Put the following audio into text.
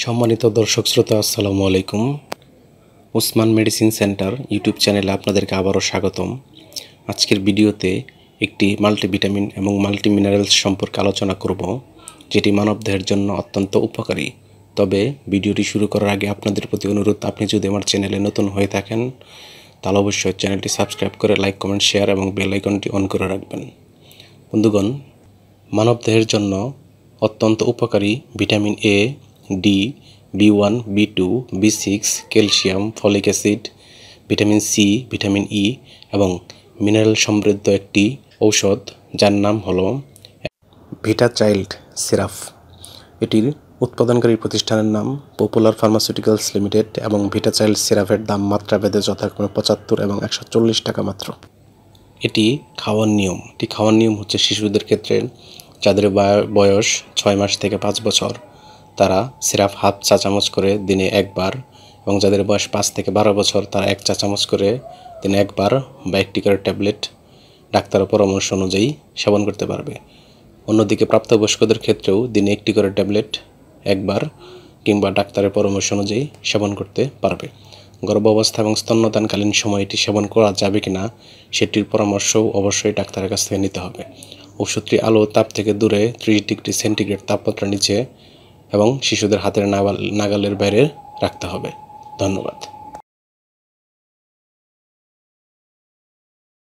সম্মানিত দর্শক শ্রোতা আসসালামু আলাইকুম। ওসমান মেডিসিন সেন্টার ইউটিউব চ্যানেলে আপনাদেরকে আবারও স্বাগতম। আজকের ভিডিওতে একটি মাল্টিভিটামিন এবং মাল্টি মিনারেলস সম্পর্কে আলোচনা করব, যেটি মানবদেহের জন্য অত্যন্ত উপকারী। তবে ভিডিওটি শুরু করার আগে আপনাদের প্রতি অনুরোধ, আপনি যদি আমার চ্যানেলে নতুন হয়ে থাকেন তাহলে অবশ্যই চ্যানেলটি সাবস্ক্রাইব করে লাইক, কমেন্ট, শেয়ার এবং বেল আইকনটি অন করে রাখবেন। বন্ধুগণ, মানবদেহের জন্য অত্যন্ত উপকারী vitamin A, D, B one, B two, বি6, calcium, folic acid, vitamin C, vitamin E এবং মিনারেল সমৃদ্ধ একটি ঔষধ, যার নাম হলো ভিটা চাইল্ড সিরাপ। এটির উৎপাদনকারী প্রতিষ্ঠানের নাম পপুলার ফার্মাসিউটিক্যালস লিমিটেড এবং ভিটা চাইল্ড সিরাপের দাম মাত্রাভেদে যথাক্রমে ৭৫ এবং ১৪০ টাকা মাত্র। এটি খাওয়ার নিয়ম হচ্ছে শিশুদের ক্ষেত্রে যাদের বয়স ৬ মাস থেকে ৫ বছর, তারা সিরাপ হাফ চা চামচ করে দিনে একবার, এবং যাদের বয়স ৫ থেকে ১২ বছর তারা ১ চা চামচ করে দিনে একবার বা একটি করে ট্যাবলেট ডাক্তারের পরামর্শ অনুযায়ী সেবন করতে পারবে। অন্যদিকে প্রাপ্তবয়স্কদের ক্ষেত্রেও দিনে একটি করে ট্যাবলেট একবার কিংবা ডাক্তারের পরামর্শ অনুযায়ী সেবন করতে পারবে। গর্ভাবস্থা এবং স্তন্যদানকালীন সময় এটি সেবন করা যাবে কিনা সেটির পরামর্শও অবশ্যই ডাক্তারের কাছ থেকে নিতে হবে। ওষুধটি আলো তাপ থেকে দূরে ৩০ ডিগ্রি সেন্টিগ্রেড তাপমাত্রা নিচে এবং শিশুদের হাতের নাগালের বাইরে রাখতে হবে। ধন্যবাদ।